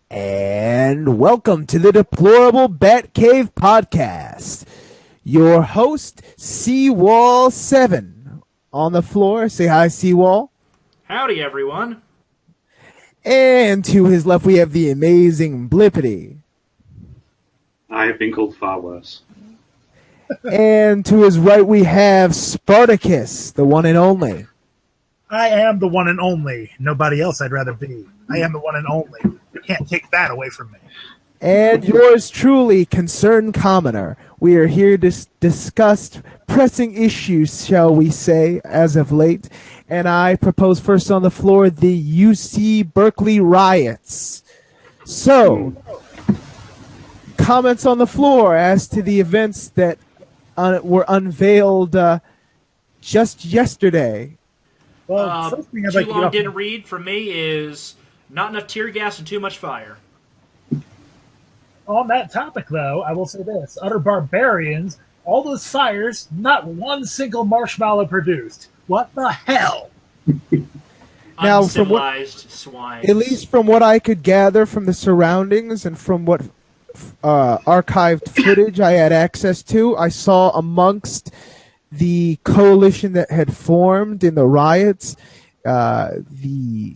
And welcome to the Deplorable Batcave podcast. Your host, Seawall7. On the floor, say hi, Seawall. Howdy, everyone. And to his left, we have the amazing Blippity. I have been called far worse. And to his right, we have Spartacus, the one and only. I am the one and only. Nobody else I'd rather be. I am the one and only. You can't take that away from me. And yours truly, Concerned Commoner. We are here to discuss pressing issues, shall we say, as of late. And I propose first on the floor the UC Berkeley riots. So, comments on the floor as to the events that were unveiled just yesterday. Well, first thing I'd Too like to long get didn't read for me is not enough tear gas and too much fire. on that topic, though, I will say this. Utter barbarians, all those fires, not one single marshmallow produced. What the hell? Now, Uncivilized swine. At least from what I could gather from the surroundings and from what archived footage I had access to, I saw amongst the coalition that had formed in the riots, the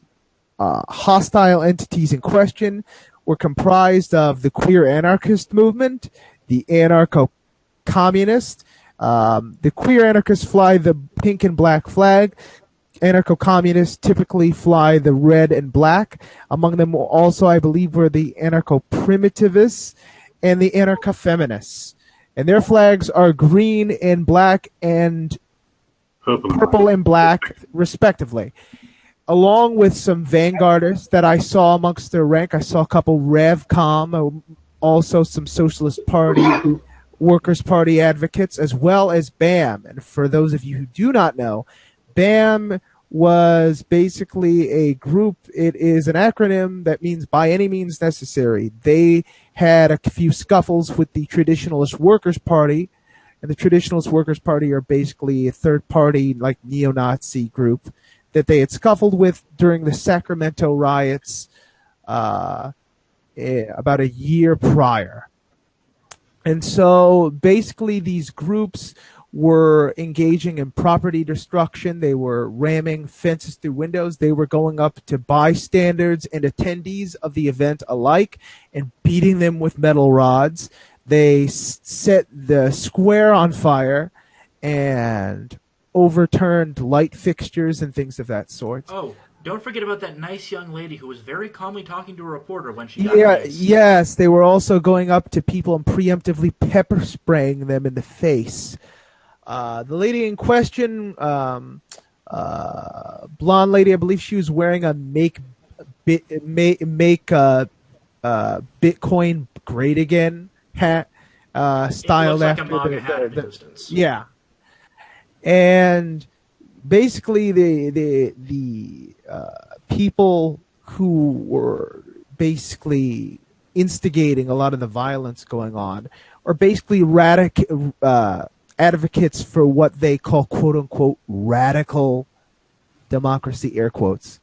hostile entities in question were comprised of the queer anarchist movement, the anarcho-communist. The queer anarchists fly the pink and black flag. Anarcho-communists typically fly the red and black. Among them also, I believe, were the anarcho-primitivists and the anarcho-feminists. And their flags are green and black and purple and black, respectively. Along with some vanguardists that I saw amongst their rank. I saw a couple RevCom, also some Socialist Party, Workers' Party advocates, as well as BAM. And for those of you who do not know, BAM was basically a group. It is an acronym that means by any means necessary. They had a few scuffles with the Traditionalist Workers' Party, and the Traditionalist Workers' Party are basically a third-party, like, neo-Nazi group that they had scuffled with during the Sacramento riots about a year prior. And so basically these groups were engaging in property destruction. They were ramming fences through windows. They were going up to bystanders and attendees of the event alike and beating them with metal rods. They set the square on fire and overturned light fixtures and things of that sort. Oh, don't forget about that nice young lady who was very calmly talking to a reporter when she got this. Yes, they were also going up to people and preemptively pepper spraying them in the face. The lady in question, blonde lady, I believe she was wearing a make Bitcoin great again hat, styled like after a MAGA hat at a distance. Yeah. And basically the people who were basically instigating a lot of the violence going on are basically advocates for what they call quote-unquote radical democracy, air quotes.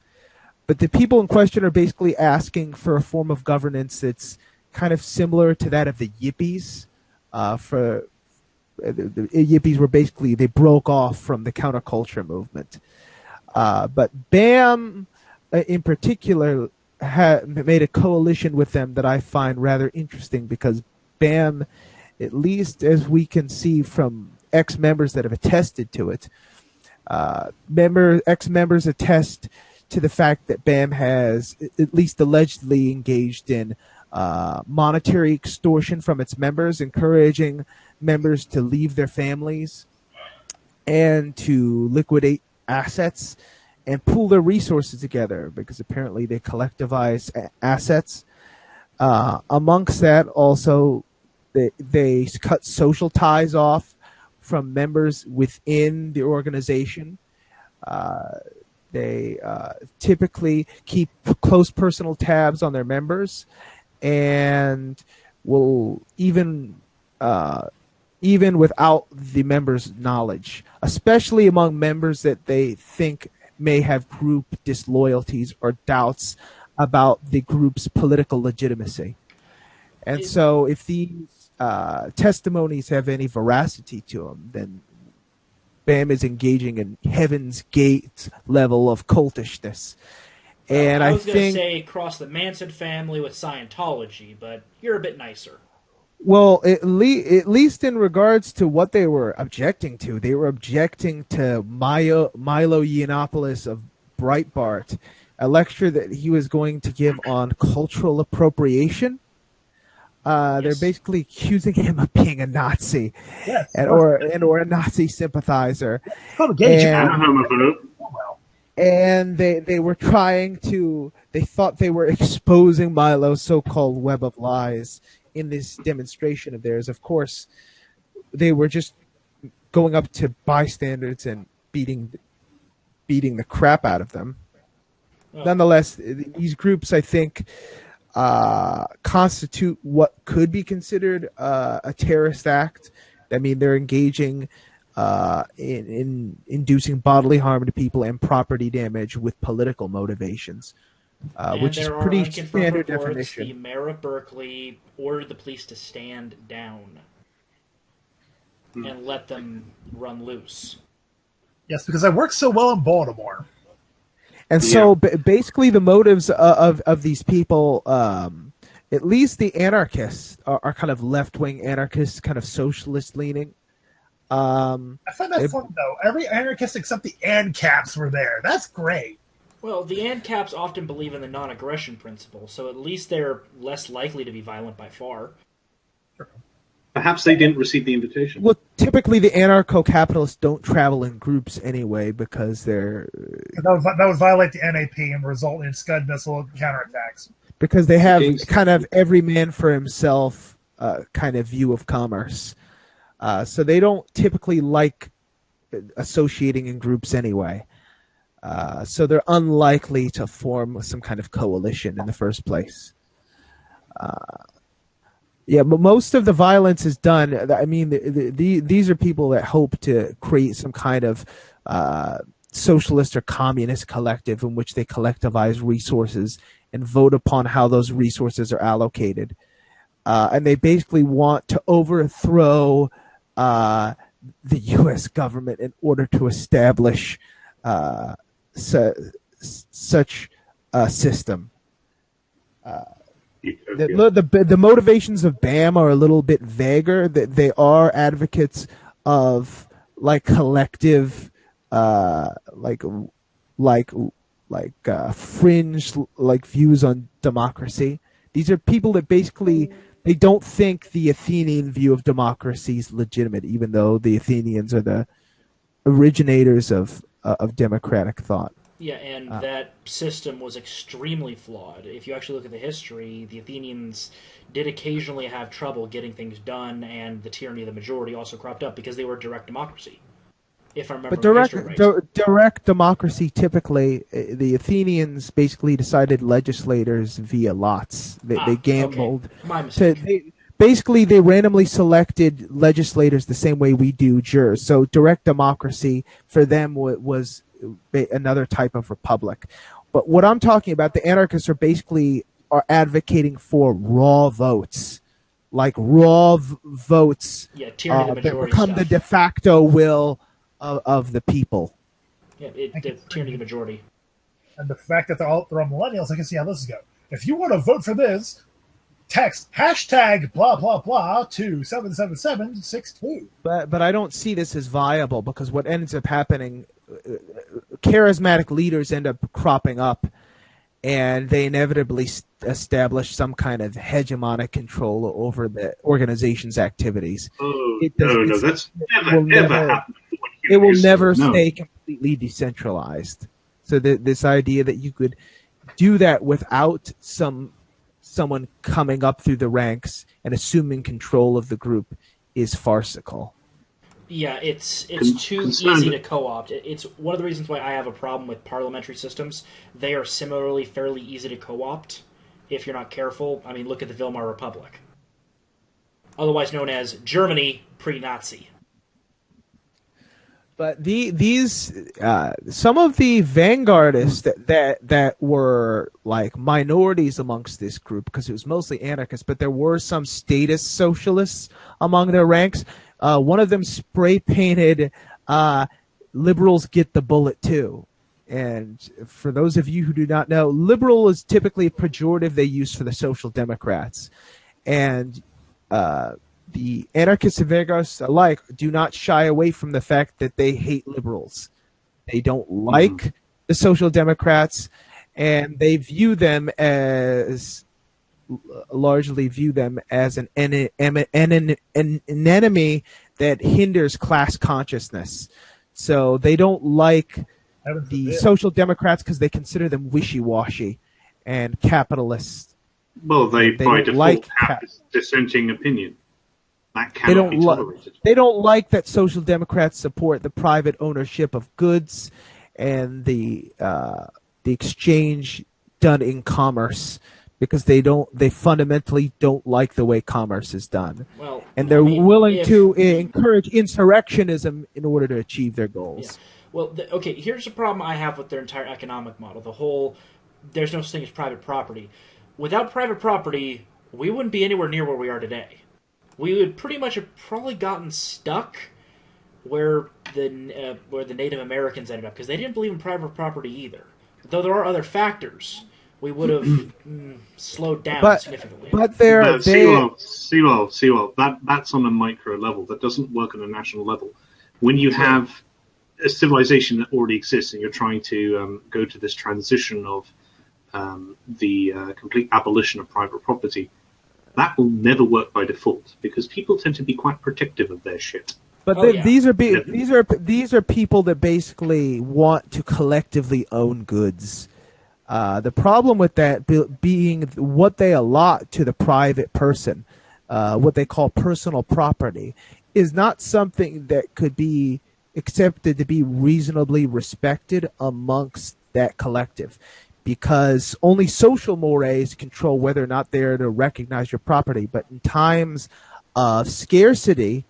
But the people in question are basically asking for a form of governance that's kind of similar to that of the Yippies. The Yippies were basically, they broke off from the counterculture movement. But BAM, in particular, made a coalition with them that I find rather interesting because BAM, at least as we can see from ex-members that have attested to it, ex-members attest to the fact that BAM has at least allegedly engaged in monetary extortion from its members, encouraging members to leave their families and to liquidate assets and pool their resources together because apparently they collectivize assets. Amongst that, also, they cut social ties off from members within the organization. They typically keep close personal tabs on their members and will even without the members' knowledge, especially among members that they think may have group disloyalties or doubts about the group's political legitimacy. And so if these testimonies have any veracity to them, then BAM is engaging in Heaven's Gate level of cultishness. And I was going to say cross the Manson family with Scientology, but you're a bit nicer. Well, at least in regards to what they were objecting to, they were objecting to Milo Yiannopoulos of Breitbart, a lecture that he was going to give on cultural appropriation. They're basically accusing him of being a Nazi, or a Nazi sympathizer. And they were they thought they were exposing Milo's so-called web of lies in this demonstration of theirs. Of course, they were just going up to bystanders and beating the crap out of them. Oh. Nonetheless, these groups, I think, constitute what could be considered a terrorist act. I mean, they're engaging in inducing bodily harm to people and property damage with political motivations, which is pretty standard definition. The mayor of Berkeley ordered the police to stand down and let them run loose. Yes, because I work so well in Baltimore. And so basically the motives of these people, at least the anarchists, are kind of left-wing anarchists, kind of socialist-leaning. I find that fun, though. Every anarchist except the ANCAPs were there. That's great. Well, the ANCAPs often believe in the non-aggression principle, so at least they're less likely to be violent by far. Perhaps they didn't receive the invitation. Well, typically the anarcho-capitalists don't travel in groups anyway because they're... That would violate the NAP and result in Scud missile counterattacks. Because they have kind of every man for himself kind of view of commerce. So they don't typically like associating in groups anyway. So they're unlikely to form some kind of coalition in the first place. Yeah, but most of the violence is done. I mean, these are people that hope to create some kind of socialist or communist collective in which they collectivize resources and vote upon how those resources are allocated. And they basically want to overthrow the U.S. government in order to establish such a system. The motivations of BAM are a little bit vaguer. That they are advocates of like collective, fringe like views on democracy. These are people that basically they don't think the Athenian view of democracy is legitimate, even though the Athenians are the originators of democratic thought. Yeah, and that system was extremely flawed. If you actually look at the history, the Athenians did occasionally have trouble getting things done, and the tyranny of the majority also cropped up because they were direct democracy. If I remember direct democracy, typically, the Athenians basically decided legislators via lots. They gambled. Okay. My mistake. They randomly selected legislators the same way we do jurors. So direct democracy for them was another type of republic. But what I'm talking about, the anarchists are advocating for raw votes, like votes that become the de facto will of the people. Yeah, the tyranny of the majority. And the fact that they're all millennials, I can see how this is going. If you want to vote for this, text hashtag blah blah blah to 77762. But I don't see this as viable because what ends up happening, charismatic leaders end up cropping up, and they inevitably establish some kind of hegemonic control over the organization's activities. That's never happened. It will never stay completely decentralized. So this idea that you could do that without someone coming up through the ranks and assuming control of the group is farcical. Yeah, it's too easy to co-opt. It's one of the reasons why I have a problem with parliamentary systems. They are similarly fairly easy to co-opt if you're not careful. I mean, look at the Weimar Republic, otherwise known as Germany pre-Nazi. But these some of the vanguardists that were like minorities amongst this group, because it was mostly anarchists, but there were some statist socialists among their ranks. One of them spray painted "Liberals get the bullet too." And for those of you who do not know, liberal is typically a pejorative they use for the Social Democrats, and the anarchists and vanguardists alike do not shy away from the fact that they hate liberals. They don't like the Social Democrats, and they view them as largely view them as an enemy that hinders class consciousness. So they don't like the Social Democrats because they consider them wishy-washy and capitalist. Well, they by default like have this dissenting opinion. That cannot be tolerated. They don't like that Social Democrats support the private ownership of goods and the exchange done in commerce, because they fundamentally don't like the way commerce is done. Well, and they're willing to encourage insurrectionism in order to achieve their goals. Yeah. Well, okay, here's the problem I have with their entire economic model. The whole, there's no such thing as private property. Without private property, we wouldn't be anywhere near where we are today. We would pretty much have probably gotten stuck where the Native Americans ended up, because they didn't believe in private property either. Though there are other factors, we would have slowed down significantly. But Sewell, that's on a micro level. That doesn't work on a national level. When you have a civilization that already exists and you're trying to go to this transition of the complete abolition of private property, that will never work by default, because people tend to be quite protective of their shit. But these are people that basically want to collectively own goods. The problem with that being what they allot to the private person, what they call personal property, is not something that could be accepted to be reasonably respected amongst that collective, because only social mores control whether or not they're to recognize your property. But in times of scarcity,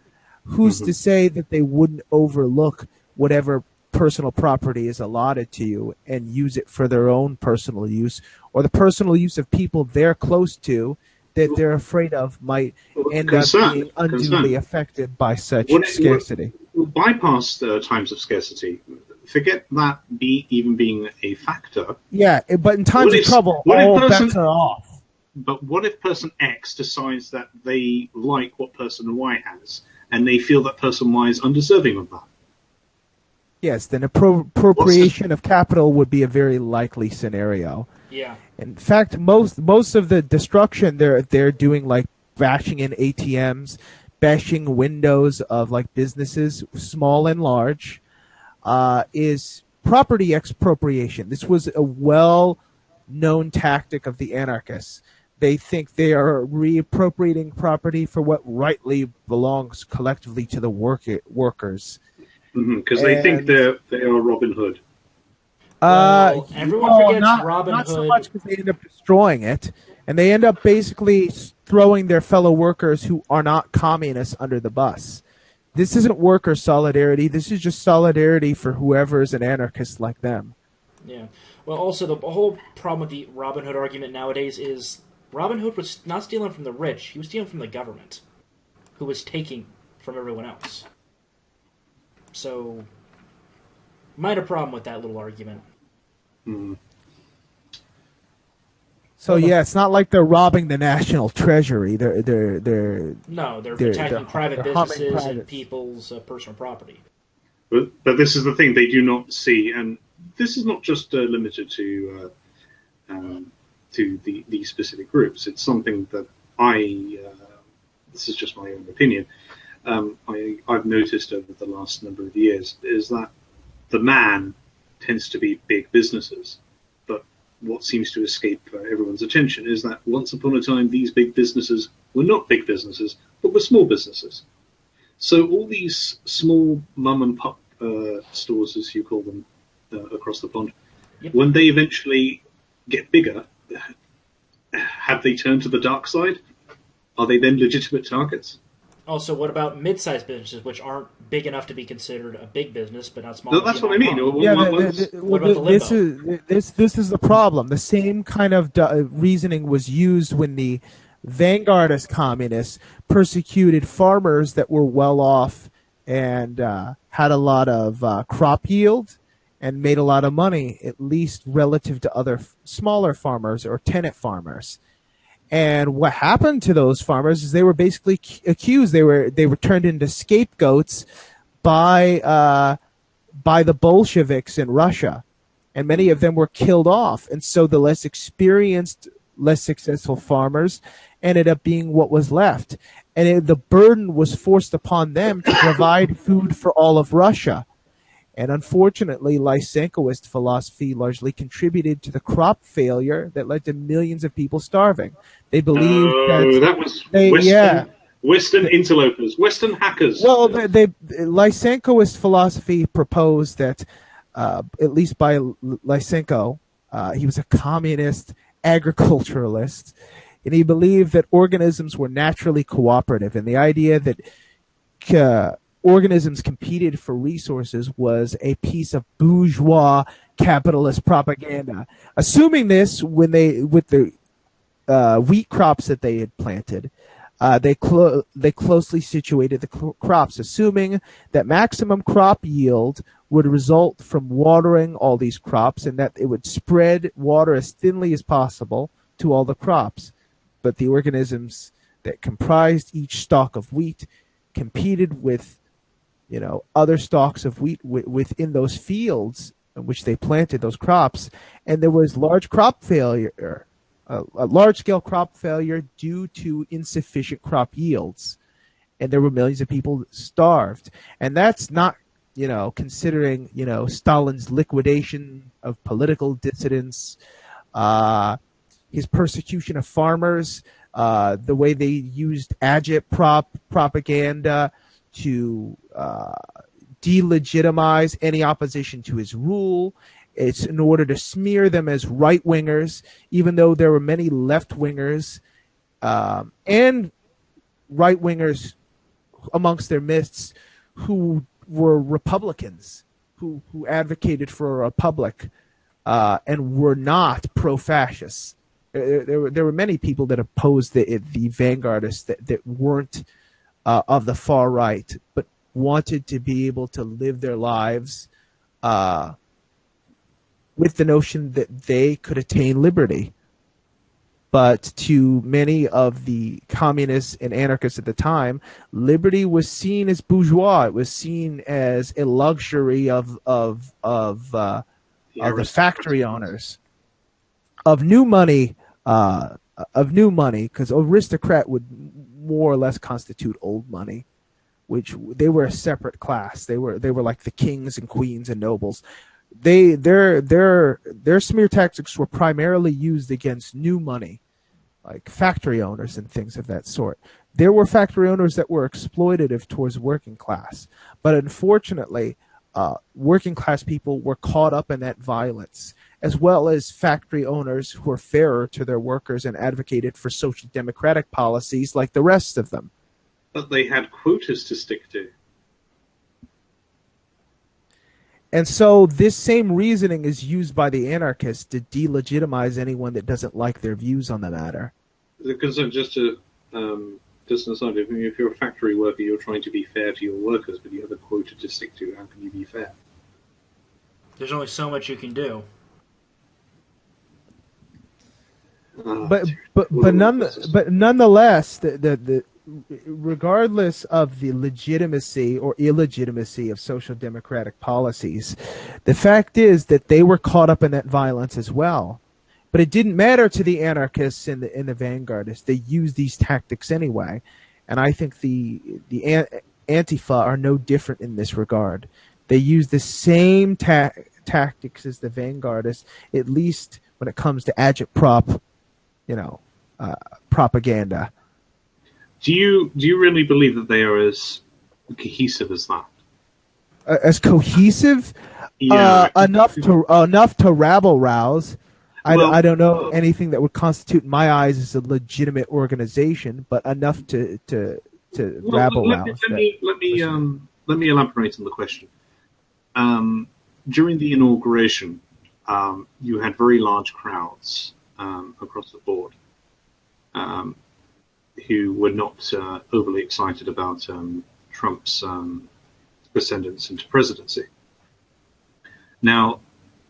who's to say that they wouldn't overlook whatever personal property is allotted to you and use it for their own personal use, or the personal use of people they're close to that they're afraid of might end up being unduly affected by such scarcity. Bypass the times of scarcity. Forget that even being a factor. Yeah, but in times of trouble, all bets are off. But what if person X decides that they like what person Y has, and they feel that person Y is undeserving of that? Yes, then appropriation of capital would be a very likely scenario. Yeah. In fact, most of the destruction they're doing, like bashing in ATMs, bashing windows of like businesses, small and large, is property expropriation. This was a well-known tactic of the anarchists. They think they are reappropriating property for what rightly belongs collectively to the workers. Because they think they are Robin Hood. Everyone forgets Robin Hood. Not so much because they end up destroying it, and they end up basically throwing their fellow workers who are not communists under the bus. This isn't worker solidarity. This is just solidarity for whoever is an anarchist like them. Yeah. Well, also, the whole problem with the Robin Hood argument nowadays is Robin Hood was not stealing from the rich. He was stealing from the government, who was taking from everyone else. So, might have a problem with that little argument. So yeah, it's not like they're robbing the national treasury. They're attacking private businesses and people's personal property. But this is the thing they do not see, and this is not just limited to these specific groups. It's something that this is just my own opinion. I've noticed over the last number of years is that the man tends to be big businesses, but what seems to escape everyone's attention is that once upon a time these big businesses were not big businesses, but were small businesses. So all these small mum and pop stores, as you call them, across the pond, when they eventually get bigger, have they turned to the dark side? Are they then legitimate targets? Also, what about mid-sized businesses, which aren't big enough to be considered a big business, but not small? No, that's what I mean. Yeah, What about the limbo? this is the problem. The same kind of reasoning was used when the vanguardist communists persecuted farmers that were well off and had a lot of crop yield and made a lot of money, at least relative to other smaller farmers or tenant farmers. And what happened to those farmers is they were basically accused. They were turned into scapegoats by the Bolsheviks in Russia, and many of them were killed off. And so the less experienced, less successful farmers ended up being what was left, and the burden was forced upon them to provide food for all of Russia. And unfortunately, Lysenkoist philosophy largely contributed to the crop failure that led to millions of people starving. They believed that was Western interlopers, Western hackers. Well, Lysenkoist philosophy proposed that, at least by Lysenko, he was a communist agriculturalist, and he believed that organisms were naturally cooperative, and the idea that organisms competed for resources was a piece of bourgeois capitalist propaganda. Assuming this, with the wheat crops that they had planted, they closely situated the crops, assuming that maximum crop yield would result from watering all these crops, and that it would spread water as thinly as possible to all the crops. But the organisms that comprised each stalk of wheat competed with other stalks of wheat within those fields in which they planted those crops, and there was large crop failure, a large-scale crop failure due to insufficient crop yields, and there were millions of people starved. And that's not, considering, Stalin's liquidation of political dissidents, his persecution of farmers, the way they used propaganda to delegitimize any opposition to his rule. It's in order to smear them as right-wingers, even though there were many left-wingers and right-wingers amongst their midst who were Republicans, who advocated for a republic and were not pro-fascists. There were many people that opposed the vanguardists that weren't of the far right, but wanted to be able to live their lives with the notion that they could attain liberty. But to many of the communists and anarchists at the time, liberty was seen as bourgeois. It was seen as a luxury of the factory owners, of new money, because aristocrat would more or less constitute old money, which they were a separate class. They were like the kings and queens and nobles. Their smear tactics were primarily used against new money, like factory owners and things of that sort. There were factory owners that were exploitative towards working class, but unfortunately, working class people were caught up in that violence, as well as factory owners who were fairer to their workers and advocated for social democratic policies like the rest of them. But they had quotas to stick to. And so this same reasoning is used by the anarchists to delegitimize anyone that doesn't like their views on the matter. Because just an aside, if you're a factory worker, you're trying to be fair to your workers, but you have a quota to stick to. How can you be fair? There's only so much you can do. But nonetheless, the regardless of the legitimacy or illegitimacy of social democratic policies, the fact is that they were caught up in that violence as well. But it didn't matter to the anarchists and the vanguardists. They used these tactics anyway, and I think the Antifa are no different in this regard. They use the same tactics as the vanguardists, at least when it comes to agitprop, propaganda. Do you really believe that they are as cohesive as that? As cohesive? Yeah. Enough to rabble rouse. I don't know anything that would constitute, in my eyes, as a legitimate organization, but enough to to Well, rabble rouse. let me elaborate on the question. During the inauguration, you had very large crowds across the board who were not overly excited about Trump's ascendance into presidency. Now,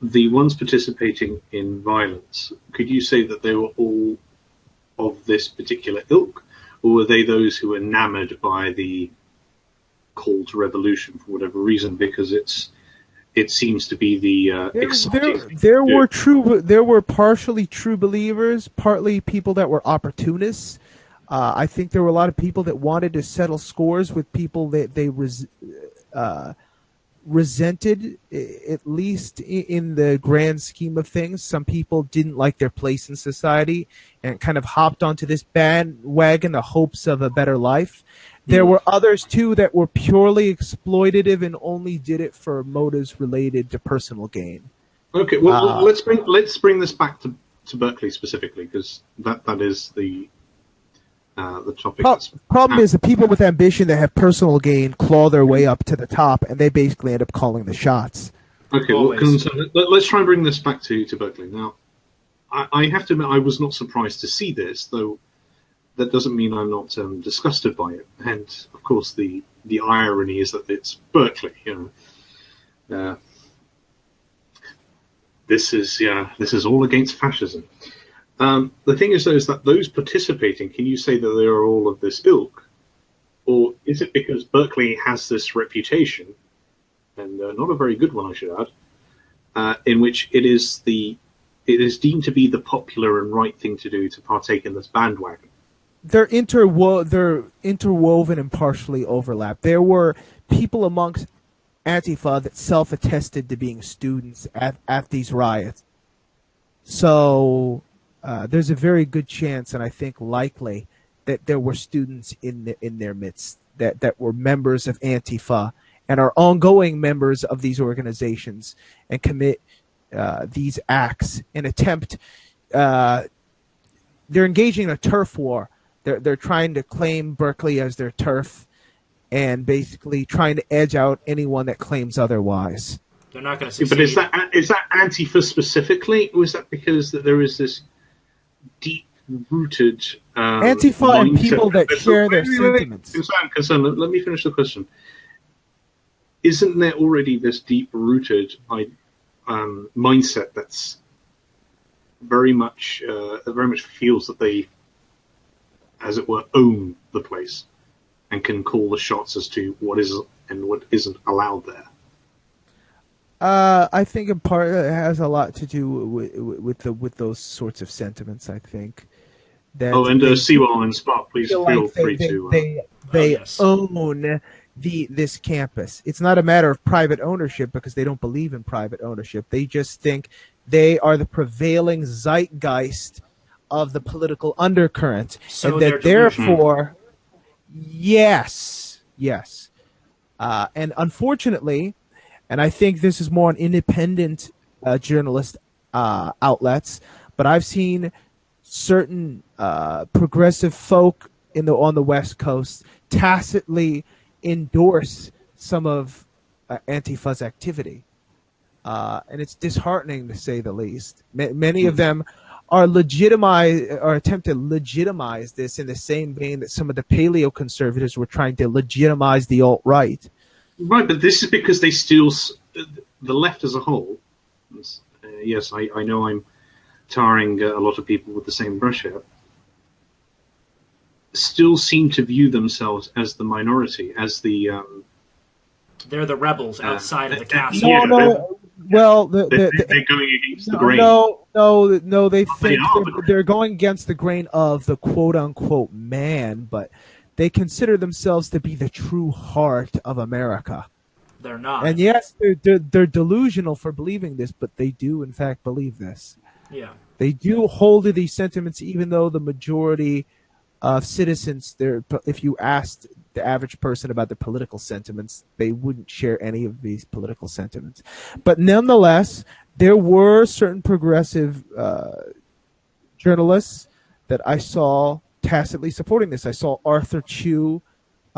the ones participating in violence, could you say that they were all of this particular ilk, or were they those who were enamored by the call to revolution for whatever reason? Because it seems to be the exciting. There were partially true believers, partly people that were opportunists. I think there were a lot of people that wanted to settle scores with people that they resented, at least in the grand scheme of things. Some people didn't like their place in society and kind of hopped onto this bandwagon in the hopes of a better life. There were others too that were purely exploitative and only did it for motives related to personal gain. Okay, well, let's bring this back to Berkeley specifically, because that is the topic. Problem is the people with ambition that have personal gain claw their way up to the top, and they basically end up calling the shots. Okay, well, let's try and bring this back to Berkeley. Now, I have to admit I was not surprised to see this, though that doesn't mean I'm not disgusted by it. And, of course, the irony is that it's Berkeley, you know. This is all against fascism. The thing is, though, is that those participating, can you say that they are all of this ilk? Or is it because Berkeley has this reputation, and not a very good one, I should add, in which it is deemed to be the popular and right thing to do to partake in this bandwagon? They're interwoven and partially overlap. There were people amongst Antifa that self-attested to being students at these riots. So there's a very good chance, and I think likely, that there were students in their midst that were members of Antifa and are ongoing members of these organizations and commit these acts and attempt. They're engaging in a turf war. They're trying to claim Berkeley as their turf and basically trying to edge out anyone that claims otherwise. They're not going to succeed. But is that Antifa specifically, or is that because that there is this deep-rooted Antifa and people that share their sentiments? Concern. Let me finish the question. Isn't there already this deep-rooted mindset that's very much feels that they, as it were, own the place and can call the shots as to what is and what isn't allowed there? I think in part it has a lot to do with those sorts of sentiments. I think that. Oh, and Sewell and Spunk, please feel free to. They own this campus. It's not a matter of private ownership because they don't believe in private ownership. They just think they are the prevailing zeitgeist of the political undercurrent, so and that therefore, yes, and unfortunately. And I think this is more on independent journalist outlets, but I've seen certain progressive folk on the West Coast tacitly endorse some of AntiFuzz activity, and it's disheartening to say the least. Many of them are attempt to legitimize this in the same vein that some of the paleo conservatives were trying to legitimize the alt-right. Right, but this is because they still, the left as a whole, yes, I know I'm tarring a lot of people with the same brush here, still seem to view themselves as the minority, as the... they're the rebels outside of the castle. They're going against the grain. No, they think they're going against the grain of the quote-unquote man, but... They consider themselves to be the true heart of America. They're not. And yes, they're delusional for believing this, but they do, in fact, believe this. Yeah. They do hold to these sentiments, even though the majority of citizens, if you asked the average person about their political sentiments, they wouldn't share any of these political sentiments. But nonetheless, there were certain progressive journalists that I saw tacitly supporting this. I saw Arthur Chu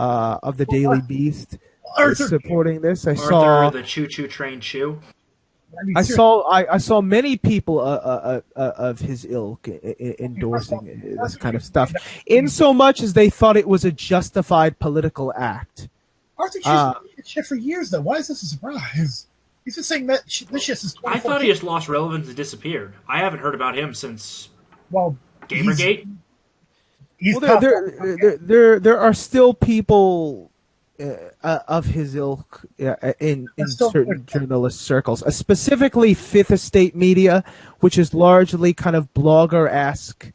of the Daily Beast Arthur, supporting this. I Arthur, saw the choo-choo train chew. I saw many people of his ilk endorsing this kind of stuff, in so much as they thought it was a justified political act. Arthur Chu's been shit for years, though. Why is this a surprise? He's been saying that this shit since 2014. I thought he just lost relevance and disappeared. I haven't heard about him since Gamergate. There are still people of his ilk in certain journalist circles, specifically Fifth Estate media, which is largely kind of blogger-esque.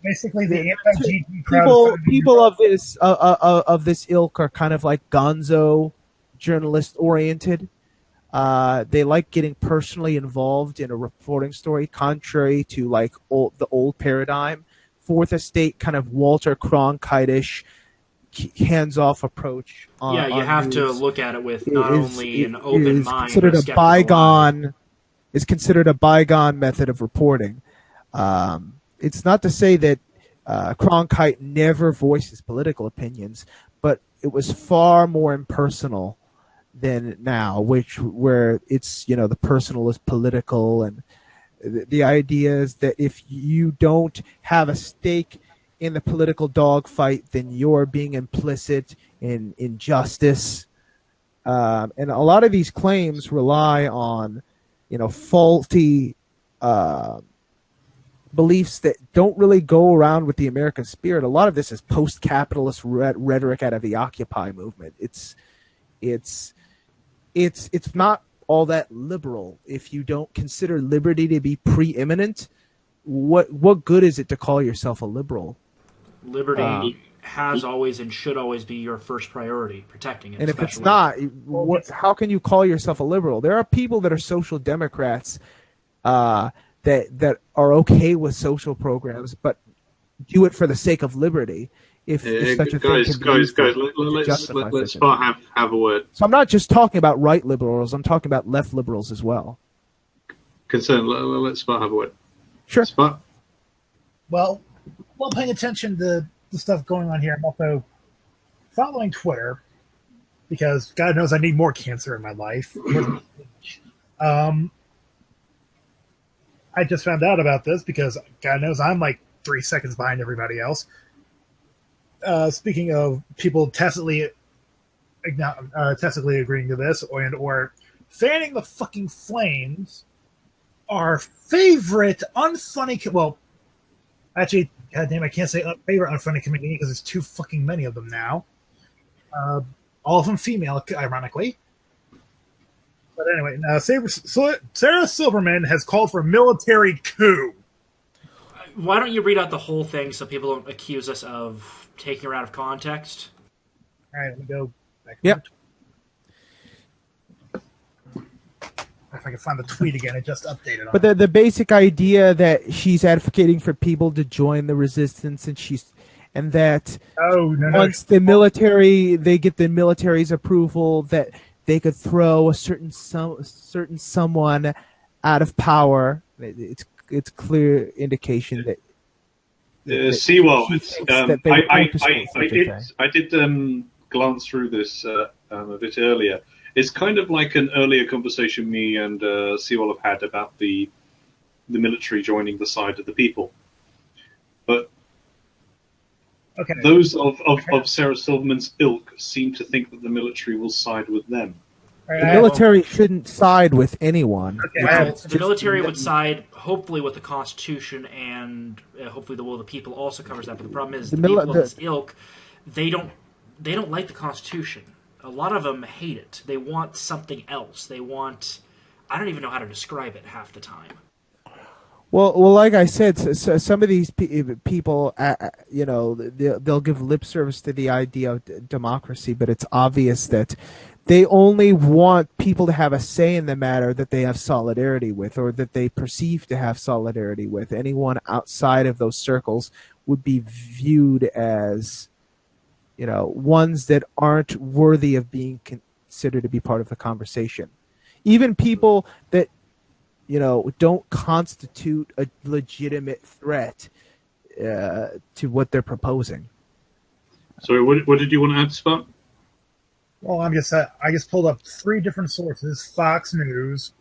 Basically, the anti-GG crowd. People of this ilk are kind of like gonzo journalist-oriented. They like getting personally involved in a reporting story, contrary to like the old paradigm. Fourth Estate kind of Walter Cronkite-ish, hands-off approach. You have to look at it with not only an open mind, considered but a skeptical is considered a bygone method of reporting. It's not to say that Cronkite never voiced his political opinions, but it was far more impersonal than now, where it's the personal is political, and the idea is that if you don't have a stake in the political dogfight, then you're being implicit in injustice. And a lot of these claims rely on, faulty beliefs that don't really go around with the American spirit. A lot of this is post-capitalist rhetoric out of the Occupy movement. It's not all that liberal. If you don't consider liberty to be preeminent, what good is it to call yourself a liberal? Liberty has always and should always be your first priority, protecting it. And if it's not, how can you call yourself a liberal? There are people that are social democrats that are okay with social programs, but do it for the sake of liberty. If such a thing can be used let's have a word. So I'm not just talking about right liberals. I'm talking about left liberals as well. Let's Spot have a word. Sure. Spot. Well, while paying attention to the stuff going on here, I'm also following Twitter because God knows I need more cancer in my life. I just found out about this because God knows I'm like 3 seconds behind everybody else. Speaking of people tacitly agreeing to this or fanning the fucking flames, our favorite unfunny... Well, actually, goddamn, I can't say favorite unfunny comedian because there's too fucking many of them now. All of them female, ironically. But anyway, Sarah Silverman has called for a military coup. Why don't you read out the whole thing so people don't accuse us of taking her out of context? All right, let me go back. Yep. If I can find the tweet again, it just updated. But the basic idea that she's advocating for people to join the resistance, and that once the military, they get the military's approval, that they could throw a certain someone out of power. It's clear indication that. Seawell. I did glance through this a bit earlier. It's kind of like an earlier conversation me and Seawell have had about the military joining the side of the people. But those of Sarah Silverman's ilk seem to think that the military will side with them. The military shouldn't side with anyone. The military would side, hopefully, with the Constitution, and hopefully the will of the people also covers that. But the problem is the people of this ilk, they don't like the Constitution. A lot of them hate it. They want something else. They want... I don't even know how to describe it half the time. Well, like I said, some of these people, they'll give lip service to the idea of democracy, but it's obvious that they only want people to have a say in the matter that they have solidarity with, or that they perceive to have solidarity with. Anyone outside of those circles would be viewed as, ones that aren't worthy of being considered to be part of the conversation. Even people that, don't constitute a legitimate threat to what they're proposing. Sorry, what did you want to add, Spunk? Well, I just pulled up 3 different sources: Fox News,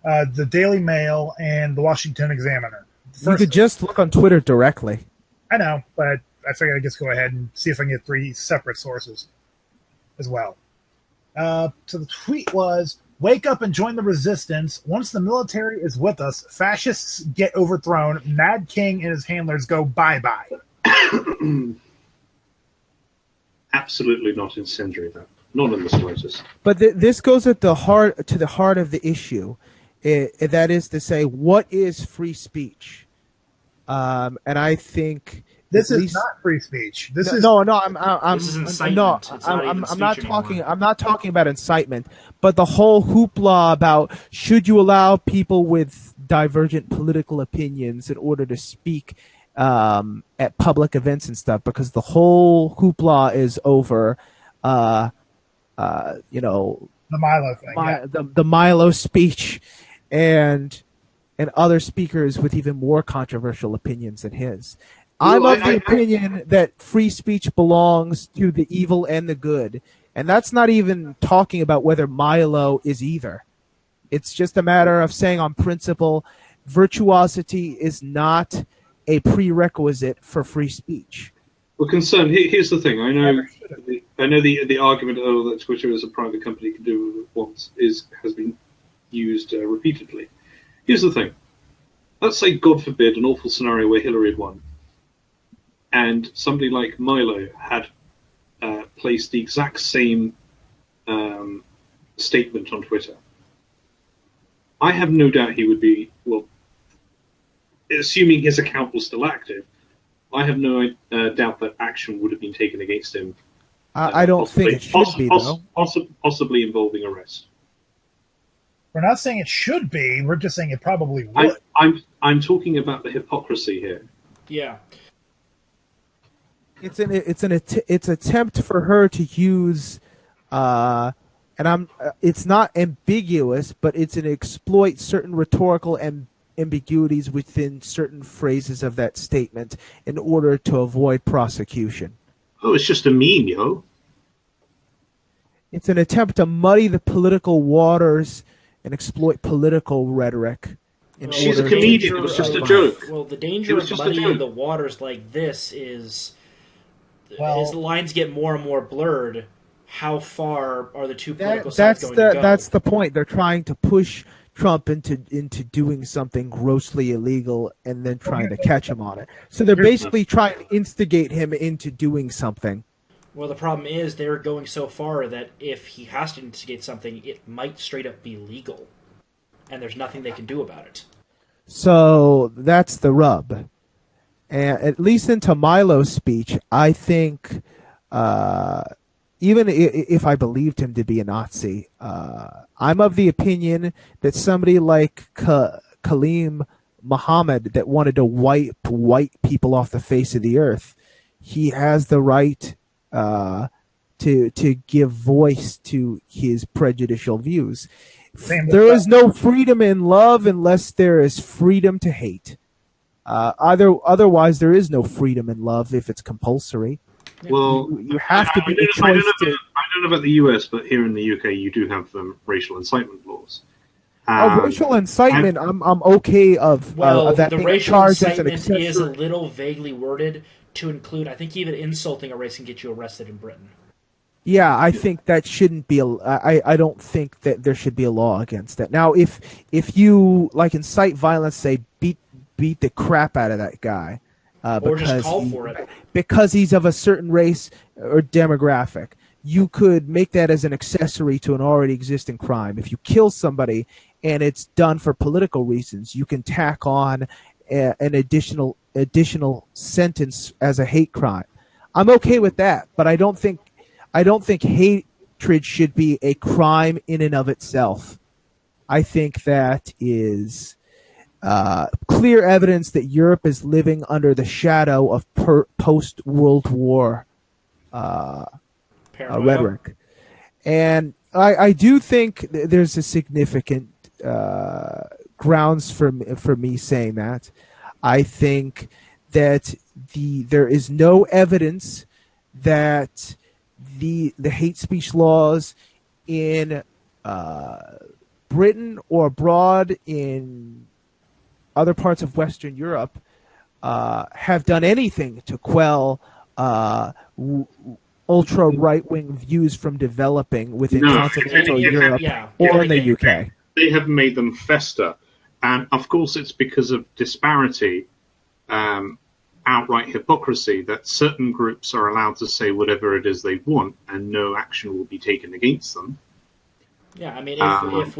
the Daily Mail, and the Washington Examiner. You could just look on Twitter directly. I know, but I figured I'd just go ahead and see if I can get 3 separate sources as well. So the tweet was, "Wake up and join the resistance. Once the military is with us, fascists get overthrown. Mad King and his handlers go bye-bye." Absolutely not incendiary, that. Not in the slightest. But this goes to the heart of the issue. That is to say, what is free speech? And I think this is not free speech. This is incitement. I'm not talking about incitement, but the whole hoopla about should you allow people with divergent political opinions in order to speak at public events and stuff, because the whole hoopla is over, the Milo thing, the Milo speech, and other speakers with even more controversial opinions than his. I'm of the opinion that free speech belongs to the evil and the good, and that's not even talking about whether Milo is either. It's just a matter of saying on principle, virtuosity is not a prerequisite for free speech. Well, here's the thing. I know the argument, that Twitter as a private company can do what it wants, has been used repeatedly. Here's the thing. Let's say, God forbid, an awful scenario where Hillary had won, and somebody like Milo had placed the exact same statement on Twitter. I have no doubt he would be, well, assuming his account was still active, I have no doubt that action would have been taken against him. I don't think it should be, though. Possibly involving arrest. We're not saying it should be. We're just saying it probably would. I'm talking about the hypocrisy here. Yeah. It's attempt for her to use, it's not ambiguous, but it's an exploit certain rhetorical ambiguities within certain phrases of that statement in order to avoid prosecution. Oh, it's just a meme, yo. It's an attempt to muddy the political waters and exploit political rhetoric. She's a comedian. It was just a joke. Well, the danger of muddying the waters like this is, as the lines get more and more blurred, how far are the two political sides going to go? That's the point. They're trying to push Trump into doing something grossly illegal and then trying to catch him on it. So they're basically trying to instigate him into doing something. Well, the problem is they're going so far that if he has to instigate something, it might straight up be legal. And there's nothing they can do about it. So that's the rub. And at least into Milo's speech, I think, even if I believed him to be a Nazi, I'm of the opinion that somebody like Khalil Muhammad that wanted to wipe white people off the face of the earth, he has the right to give voice to his prejudicial views. There is no freedom in love unless there is freedom to hate. Otherwise, there is no freedom in love if it's compulsory. Well, you have to be the choice. I don't know about the US, but here in the UK, you do have racial incitement laws. Racial incitement, I'm okay of. Well, that the being racial charged as an incitement is a little vaguely worded to include. I think even insulting a race can get you arrested in Britain. Yeah, I think that shouldn't be. I don't think that there should be a law against that. Now, if you incite violence, say beat the crap out of that guy. Or just call for it. Because he's of a certain race or demographic. You could make that as an accessory to an already existing crime. If you kill somebody and it's done for political reasons, you can tack on an additional sentence as a hate crime. I'm okay with that, but I don't think hatred should be a crime in and of itself. I think that is clear evidence that Europe is living under the shadow of post-World War rhetoric. And I do think there's a significant grounds for me saying that. I think that there is no evidence that the hate speech laws in Britain or abroad in other parts of Western Europe have done anything to quell ultra right-wing views from developing within continental Europe or in the UK. They have made them fester. And of course, it's because of disparity, outright hypocrisy, that certain groups are allowed to say whatever it is they want and no action will be taken against them. Yeah, I mean, if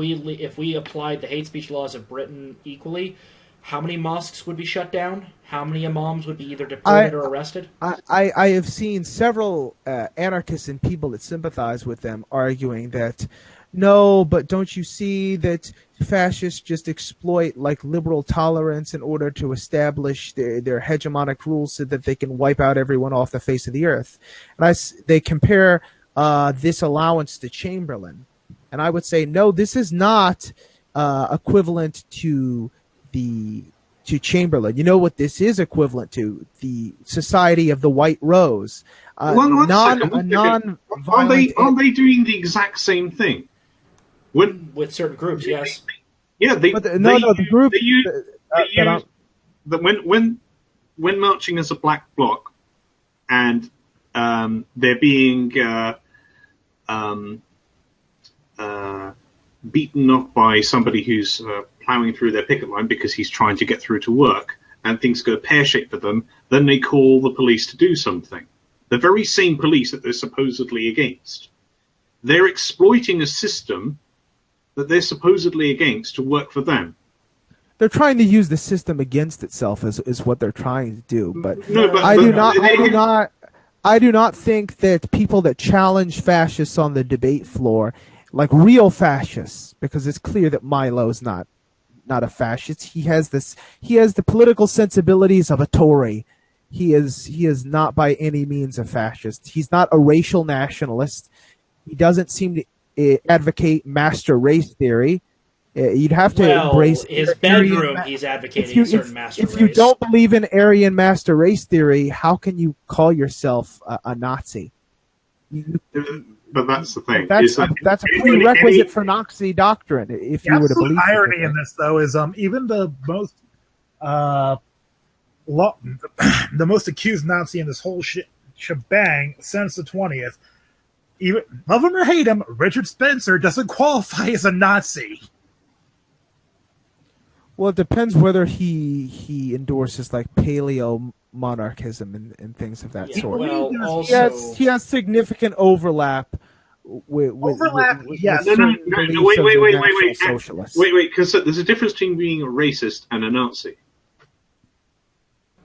we applied the hate speech laws of Britain equally, how many mosques would be shut down? How many imams would be either deported or arrested? I have seen several anarchists and people that sympathize with them arguing that, no, but don't you see that fascists just exploit like liberal tolerance in order to establish their hegemonic rules so that they can wipe out everyone off the face of the earth? And they compare this allowance to Chamberlain. And I would say, no, this is not equivalent to Chamberlain. You know what this is equivalent to? The Society of the White Rose. Aren't they doing the exact same thing? With certain groups, yes. Yeah, the group. When marching as a black bloc, and they're being beaten off by somebody who's plowing through their picket line because he's trying to get through to work, and things go pear-shaped for them, then they call the police to do something. The very same police that they're supposedly against. They're exploiting a system that they're supposedly against to work for them. They're trying to use the system against itself is what they're trying to do. But I do not think that people that challenge fascists on the debate floor, like real fascists, because it's clear that Milo's not a fascist. He has the political sensibilities of a Tory. He is not by any means a fascist. He's not a racial nationalist. He doesn't seem to advocate master race theory. You'd have to embrace his bedroom. He's advocating certain master race. If you don't believe in Aryan master race theory, how can you call yourself a Nazi? But that's the thing. That's a prerequisite for Nazi doctrine. If you were to believe. The irony in this, though, is even the most the most accused Nazi in this whole shebang since the 20th. Even love him or hate him, Richard Spencer doesn't qualify as a Nazi. Well, it depends whether he endorses like paleo monarchism and things of that sort. Well, also he has significant overlap with yes. Wait, socialists. because there's a difference between being a racist and a Nazi.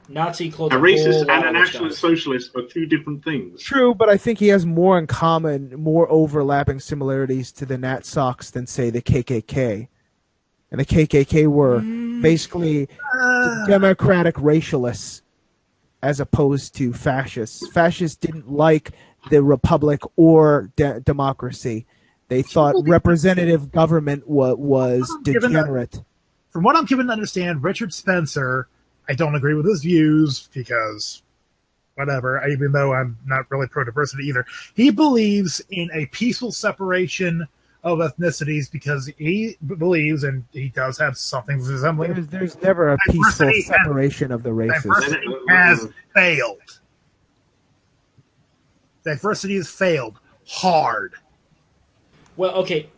Nazi clothes. A racist and a nationalist socialist are two different things. True, but I think he has more in common, more overlapping similarities to the Nat Sox than, say, the KKK. And the KKK were basically democratic racialists as opposed to fascists. Fascists didn't like the republic or democracy. They thought representative government was degenerate. From what I'm given to understand, Richard Spencer, I don't agree with his views because whatever, even though I'm not really pro-diversity either. He believes in a peaceful separation of ethnicities because he believes, and he does have something resembling. There's never a peaceful separation of the races. Diversity has failed. Diversity has failed hard. Well, okay,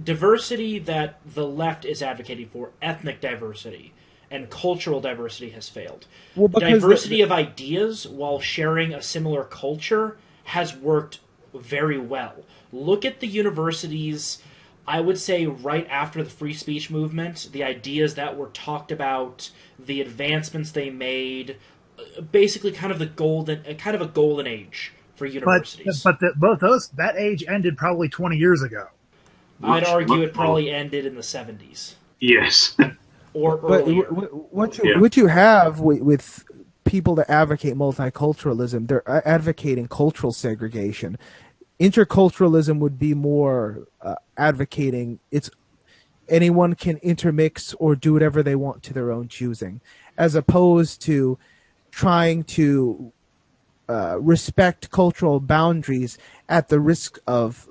diversity that the left is advocating for, ethnic diversity and cultural diversity, has failed. Well, diversity of ideas while sharing a similar culture has worked very well. Look at the universities, I would say right after the free speech movement, the ideas that were talked about, the advancements they made, basically kind of a golden age for universities. But that age ended probably 20 years ago. I'd argue it probably ended in the 70s. Yes. Or earlier. What you have with people that advocate multiculturalism, they're advocating cultural segregation. Interculturalism would be more advocating anyone can intermix or do whatever they want to their own choosing, as opposed to trying to respect cultural boundaries at the risk of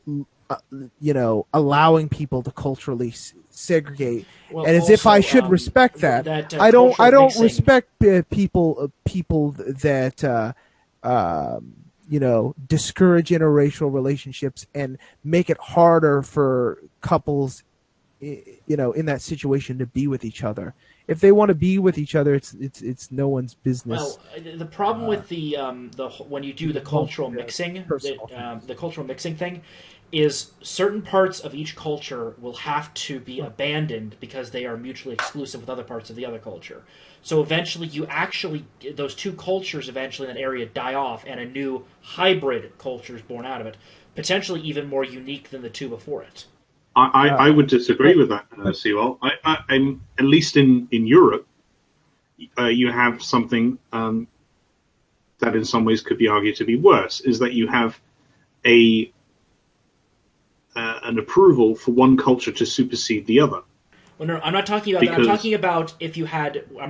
allowing people to culturally segregate. Well, And as if I also, should respect that, I cultural don't mixing- respect people that discourage interracial relationships and make it harder for couples in that situation to be with each other. If they want to be with each other, it's no one's business. Well, the problem with the when you do the cultural mixing, the cultural mixing thing, is certain parts of each culture will have to be abandoned because they are mutually exclusive with other parts of the other culture. So eventually, those two cultures eventually in that area die off, and a new hybrid culture is born out of it, potentially even more unique than the two before it. I would disagree with that, Sewell. I'm at least in Europe, you have something that in some ways could be argued to be worse, is that you have an approval for one culture to supersede the other. Well, no, I'm not talking about that. I'm talking about I'm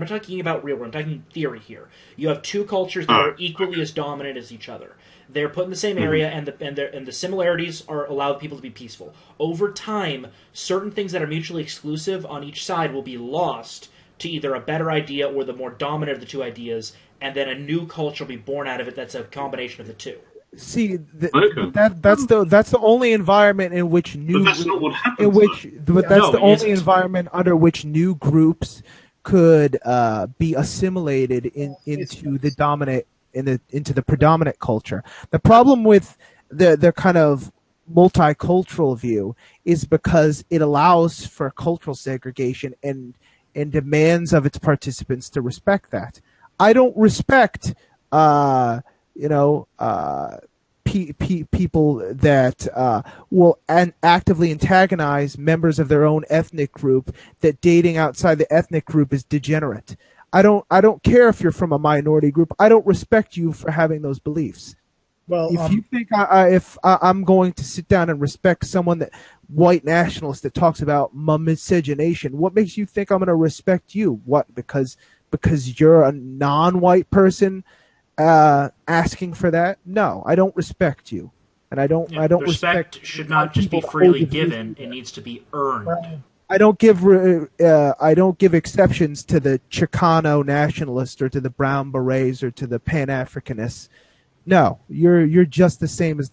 not talking about real world. I'm talking theory here. You have two cultures that are equally as dominant as each other. They're put in the same area, and the similarities allow people to be peaceful. Over time, certain things that are mutually exclusive on each side will be lost to either a better idea or the more dominant of the two ideas, and then a new culture will be born out of it that's a combination of the two. See, that's the only environment in which But that's not what happens. Environment under which new groups could be assimilated into the predominant culture. The problem with the kind of multicultural view is because it allows for cultural segregation and demands of its participants to respect that. I don't respect people that will actively antagonize members of their own ethnic group, that dating outside the ethnic group is degenerate. I don't care if you're from a minority group. I don't respect you for having those beliefs. Well, if you think I'm going to sit down and respect someone white nationalist that talks about miscegenation, what makes you think I'm going to respect you? What, because you're a non-white person asking for that? No, I don't respect you, and I don't respect should not just be freely given. It needs to be earned. I don't give exceptions to the Chicano nationalist or to the Brown Berets or to the Pan-Africanists. No, you're just the same as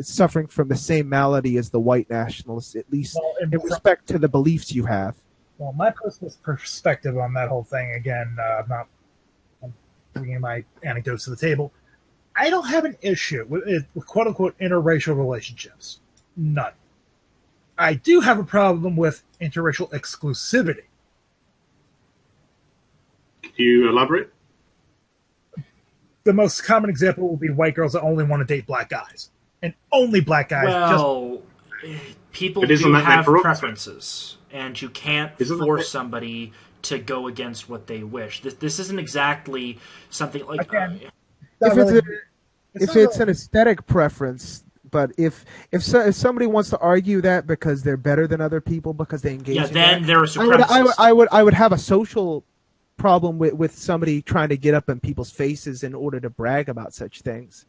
suffering from the same malady as the white nationalists, at least in respect to the beliefs you have. Well, my personal perspective on that whole thing, again, I'm bringing my anecdotes to the table. I don't have an issue with quote-unquote interracial relationships. None. I do have a problem with interracial exclusivity. Can you elaborate? The most common example will be white girls that only want to date black guys. And only black guys. Well, people do have preferences. And you can't force somebody to go against what they wish. This isn't exactly something like... If it's an aesthetic preference... But if somebody wants to argue that because they're better than other people because they engage, then they're a supremacist. I would have a social problem with somebody trying to get up in people's faces in order to brag about such things,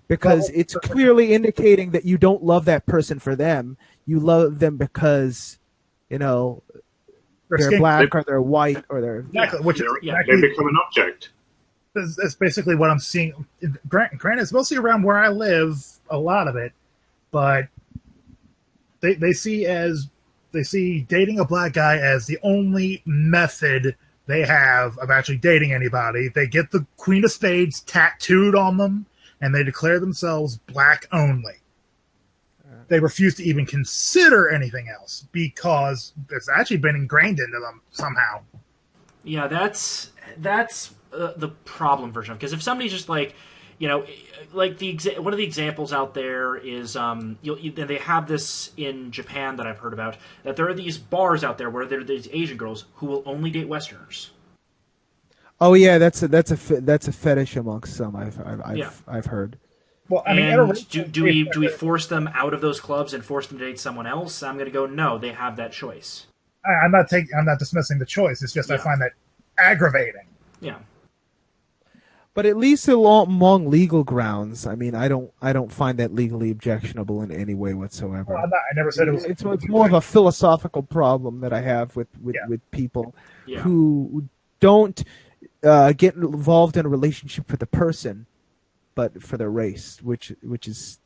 because it's clearly indicating that you don't love that person for them. You love them because they're black or they're white or they're they become an object. That's basically what I'm seeing. Granted, it's mostly around where I live, a lot of it, but they see dating a black guy as the only method they have of actually dating anybody. They get the Queen of Spades tattooed on them, and they declare themselves black only. They refuse to even consider anything else because it's actually been ingrained into them somehow. Yeah, that's the problem version. Because if somebody's just like, like one of the examples out there is, and they have this in Japan that I've heard about, that there are these bars out there where there are these Asian girls who will only date Westerners. Oh yeah, that's a fetish amongst some. I've heard. Well, I mean, do we force them out of those clubs and force them to date someone else? I'm going to go, no, they have that choice. I'm not dismissing the choice. It's just I find that aggravating. Yeah. But at least among legal grounds, I mean, I don't find that legally objectionable in any way whatsoever. Well, I never said it was. It's more of a philosophical problem that I have with people who don't get involved in a relationship for the person, but for their race, which is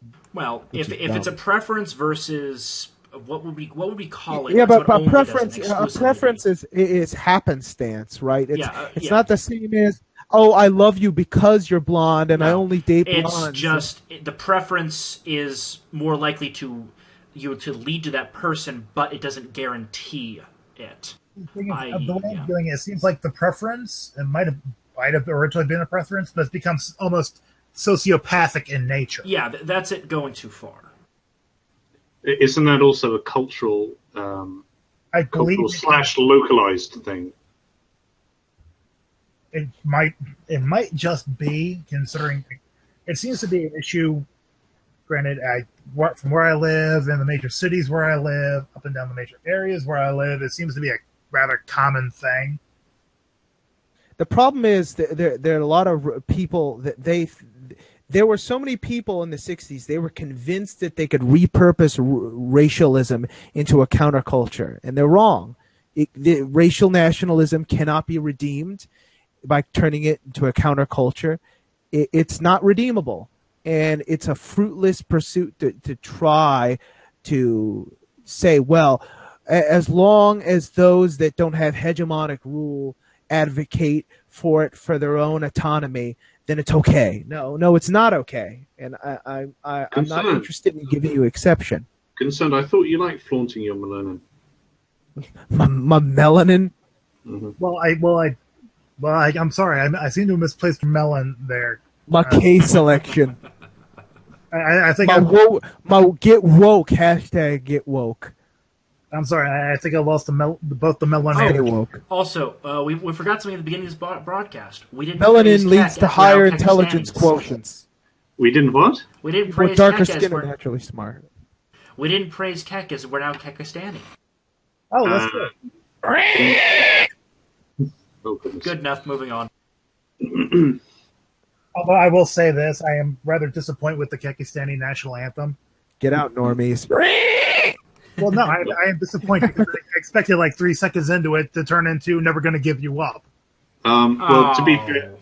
if it's a preference versus what would we call it? Yeah, That's but what a preference is happenstance, right? It's not the same as, oh, I love you because you're blonde and I only date blondes. It's just the preference is more likely to lead to that person, but it doesn't guarantee it. The way I'm doing it seems like the preference, it might have originally been a preference, but it becomes almost sociopathic in nature. Yeah, that's it going too far. Isn't that also a cultural, I believe / localized thing? It might just be, considering it seems to be an issue. Granted, from where I live, in the major cities where I live, up and down the major areas where I live, it seems to be a rather common thing. The problem is that there are a lot of people that there were so many people in the 60s, they were convinced that they could repurpose racialism into a counterculture, and they're wrong. The racial nationalism cannot be redeemed by turning it into a counterculture. It's not redeemable, and it's a fruitless pursuit to try to say, well, as long as those that don't have hegemonic rule advocate for it for their own autonomy, then it's okay. No, it's not okay, and I'm not interested in giving you exception. Concerned, I thought you liked flaunting your melanin. My melanin. Mm-hmm. Well, I'm sorry. I seem to have misplaced melon there. My K selection. I think my get woke hashtag get woke. I'm sorry. I think I lost both the melon and woke. Also, we forgot something at the beginning of this broadcast. We didn't. Melanin leads to higher intelligence quotients. We didn't what? We didn't People praise with darker Kek skin are naturally smart. We didn't praise Kek as we're now Kekistani. Oh, that's good. Oh, goodness. Good enough. Moving on. Although I will say this, I am rather disappointed with the Kekistani national anthem. Get out, normies. Well, no, I am disappointed because I expected like 3 seconds into it to turn into "Never Gonna Give You Up." Well, to be fair,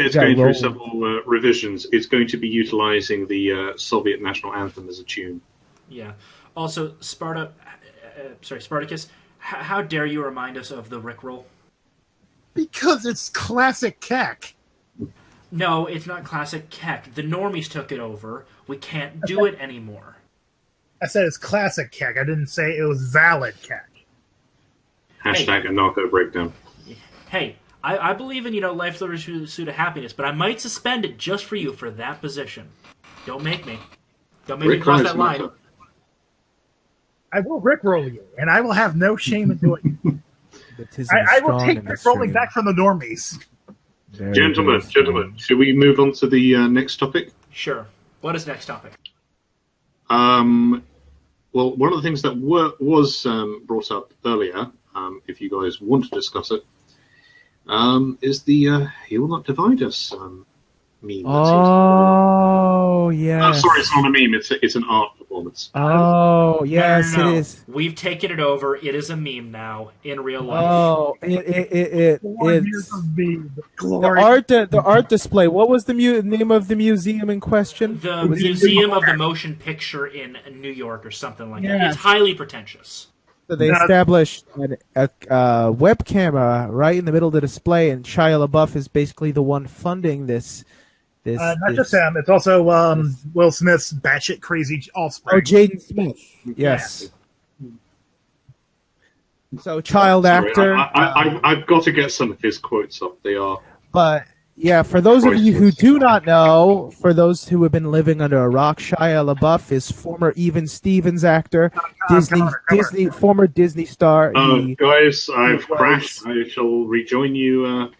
it's going through several revisions. It's going to be utilizing the Soviet national anthem as a tune. Yeah. Also, Spartacus, how dare you remind us of the Rickroll? Because it's classic Kek. No, it's not classic Kek. The normies took it over. We can't do it anymore. I said it's classic Kek. I didn't say it was valid Kek. Hashtag a narco breakdown. Hey, I believe in, life's the pursuit of happiness, but I might suspend it just for you for that position. Don't make me. Don't make me cross that line. I will Rickroll you, and I will have no shame in doing it. I will take Rickrolling back from the normies. Gentlemen, should we move on to the next topic? Sure. What is next topic? Well, one of the things that was brought up earlier, if you guys want to discuss it, is the "He Will Not Divide Us" meme. Oh, yeah. Sorry, it's not a meme. It's an art performance. Oh, yes, No. it is. We've taken it over. It is a meme now in real life. Oh, it's the art display. What was the name of the museum in question? The Museum of the Motion Picture in New York or something like that. It's highly pretentious. So they established a web camera right in the middle of the display, and Shia LaBeouf is basically the one funding this. Not just him. It's also Will Smith's batshit crazy offspring. Oh, Jaden Smith. Yes. Yeah. So, child actor. I've got to get some of his quotes up. They are. But, yeah, for those of you who do not know, for those who have been living under a rock, Shia LaBeouf is former Even Stevens actor, former Disney star. Guys, I've crashed. I shall rejoin you.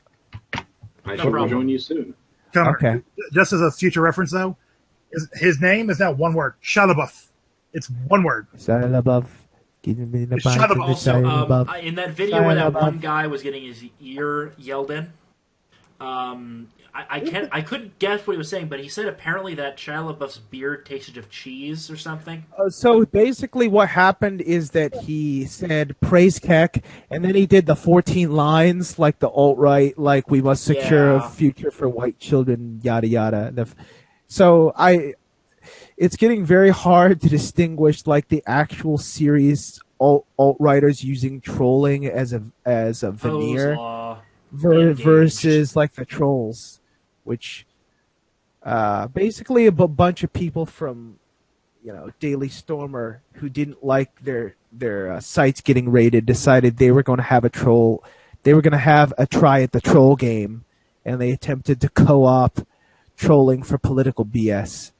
Rejoin you soon. Okay. Just as a future reference, though, his name is now one word. Shia LaBeouf. It's one word. Shia LaBeouf. Also, in that video where that one guy was getting his ear yelled in, I couldn't guess what he was saying, but he said apparently that Shia LaBeouf's beard tasted of cheese or something. So basically, what happened is that he said "praise Keck," and then he did the 14 lines like the alt right, like "we must secure a Yeah. future for white children," yada yada. So it's getting very hard to distinguish like the actual serious alt writers using trolling as a veneer Poe's Law. Engaged. versus like the trolls, which basically a bunch of people from Daily Stormer who didn't like their sites getting raided decided they were going to have a troll. They were going to have a try at the troll game, and they attempted to co-op trolling for political BS.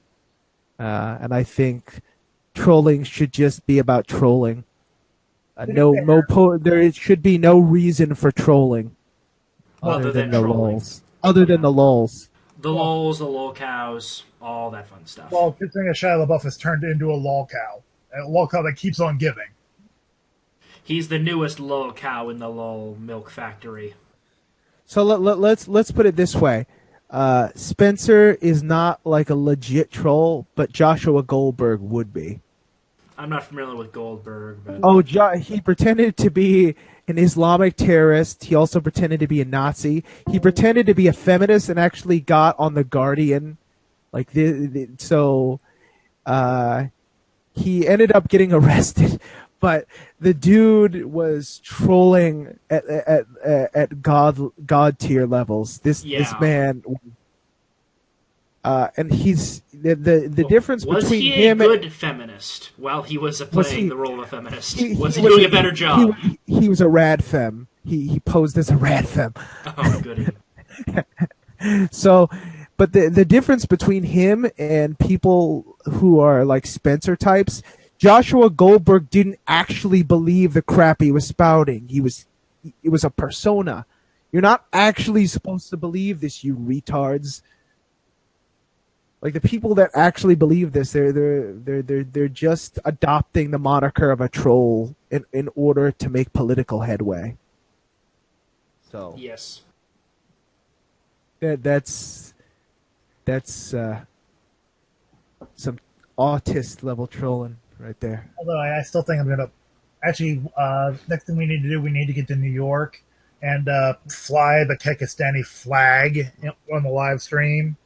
And I think trolling should just be about trolling. There should be no reason for trolling other than the trolling. lulz. Other than the lulz. The lols, the lol cows, all that fun stuff. Well, considering that Shia LaBeouf has turned into a lol cow that keeps on giving. He's the newest lol cow in the lol milk factory. So let's put it this way. Spencer is not like a legit troll, but Joshua Goldberg would be. I'm not familiar with Goldberg, but He pretended to be an Islamic terrorist. He also pretended to be a Nazi. He pretended to be a feminist and actually got on The Guardian. He ended up getting arrested, but the dude was trolling at God tier levels. This man, and he's the difference was between he him a good feminist while he was playing the role of a feminist? Was he was doing a better job? He was a rad femme. He posed as a rad femme. Oh, goody. So, but the difference between him and people who are like Spencer types, Joshua Goldberg didn't actually believe the crap he was spouting. It was a persona. You're not actually supposed to believe this, you retards. Like the people that actually believe this, they're just adopting the moniker of a troll in order to make political headway. So Yes. that's some autist level trolling right there. Although I still think I'm going to... Actually, next thing we need to do, we need to get to New York and fly the Kekistani flag on the live stream.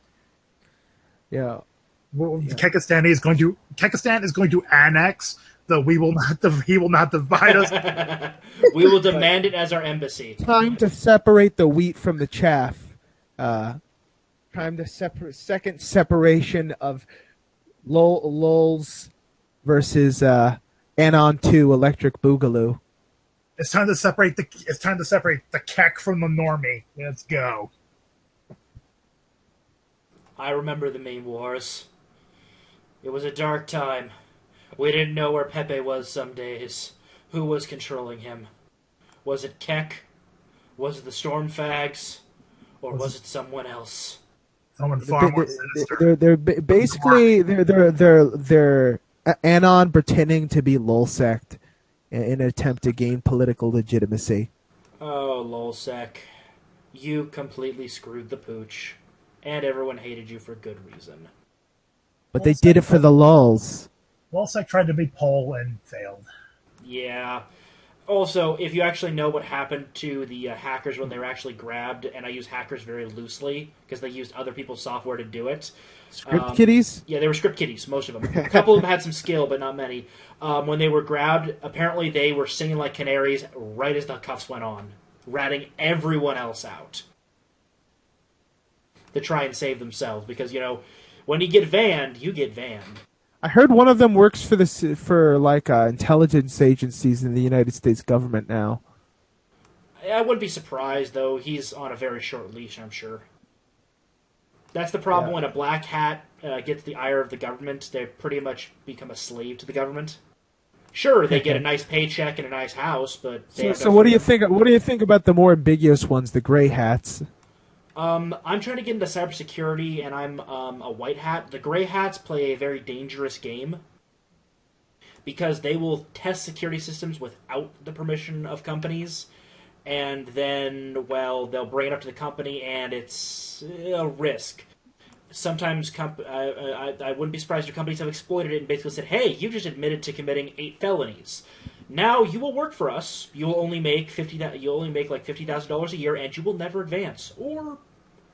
Yeah. Kekistan is going to annex the he will not divide us. We will demand it as our embassy. Time to separate the wheat from the chaff. Time to separation of lulz versus Anon 2 Electric Boogaloo. It's time to separate the kek from the normie. Let's go. I remember the meme wars. It was a dark time. We didn't know where Pepe was some days. Who was controlling him? Was it Keck? Was it the Storm Fags? Or was it someone else? Someone far more sinister. They're Anon pretending to be lulsect in an attempt to gain political legitimacy. Oh, lolsec. You completely screwed the pooch. And everyone hated you for good reason. But they did it for the lulz. Walsek tried to be Pole and failed. Yeah. Also, if you actually know what happened to the hackers when they were actually grabbed, and I use hackers very loosely because they used other people's software to do it. Script kiddies? Yeah, they were script kiddies, most of them. A couple of them had some skill, but not many. When they were grabbed, apparently they were singing like canaries right as the cuffs went on, ratting everyone else out to try and save themselves. Because, when you get vanned, you get vanned. I heard one of them works for intelligence agencies in the United States government now. I wouldn't be surprised, though. He's on a very short leash, I'm sure. That's the problem when a black hat gets the ire of the government. They pretty much become a slave to the government. Sure, they get a nice paycheck and a nice house, but so what do you think? What do you think about the more ambiguous ones, the gray hats? I'm trying to get into cybersecurity, and I'm a white hat. The gray hats play a very dangerous game because they will test security systems without the permission of companies, and then, well, they'll bring it up to the company, and it's a risk. Sometimes I wouldn't be surprised if companies have exploited it and basically said, "Hey, you just admitted to committing 8 felonies. Now you will work for us. You'll only make like $50,000 a year, and you will never advance, or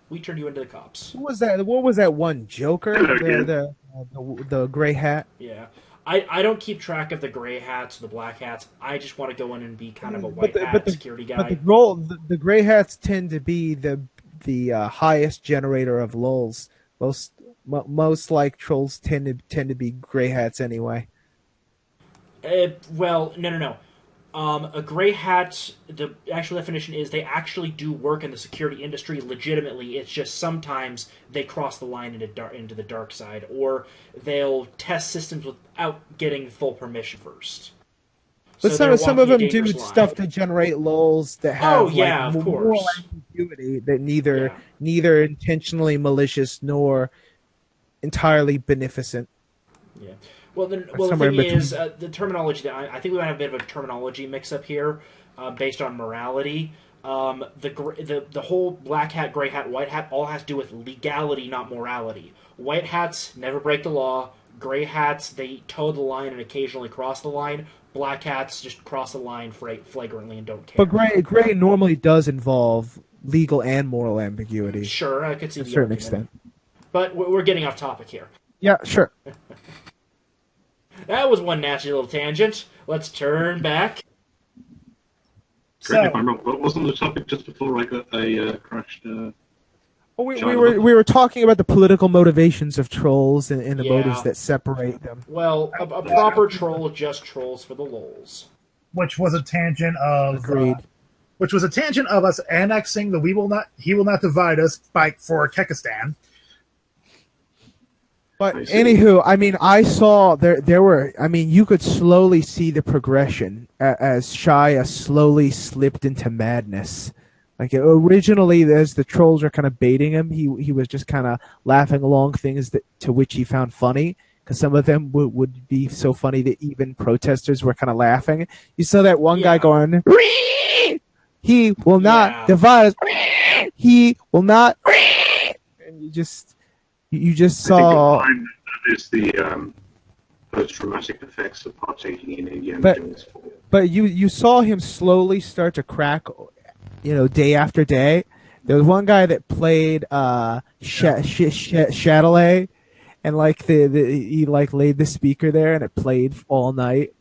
we turn you into the cops." What was that? What was that one Joker? The gray hat. Yeah. I don't keep track of the gray hats or the black hats. I just want to go in and be kind of a white hat security guy. But the gray hats tend to be the highest generator of lulz. Most like trolls tend to be gray hats anyway. Well, no. A gray hat, the actual definition is they actually do work in the security industry legitimately. It's just sometimes they cross the line into the dark side, or they'll test systems without getting full permission first. But some of them do stuff to generate lulz that have of moral course. ambiguity that neither intentionally malicious nor entirely beneficent. Yeah. Well, the thing is, the terminology. I think we might have a bit of a terminology mix-up here, based on morality. The whole black hat, gray hat, white hat all has to do with legality, not morality. White hats never break the law. Gray hats, they toe the line and occasionally cross the line. Black hats just cross the line flagrantly and don't care. But gray normally does involve legal and moral ambiguity. Sure, I could see to a certain extent. But we're getting off topic here. Yeah, sure. That was one nasty little tangent. Let's turn back. Correct me if I'm wrong. What wasn't the topic just before I crashed? We were talking about the political motivations of trolls and the motives that separate them. Well, a proper troll just trolls for the lulz. Which was a tangent of Agreed. Which was a tangent of us annexing the He Will Not Divide Us for Kekistan. But anywho, I mean, I saw there were. I mean, you could slowly see the progression as Shia slowly slipped into madness. Like originally, as the trolls were kind of baiting him, he was just kind of laughing along things to which he found funny, because some of them would be so funny that even protesters were kind of laughing. You saw that one guy going, "He will not divide us. He will not," and you just saw. I think that is the post-traumatic effects of partaking in Indiana Jones. But you saw him slowly start to crack, day after day. There was one guy that played Chatelet, and he laid the speaker there, and it played all night.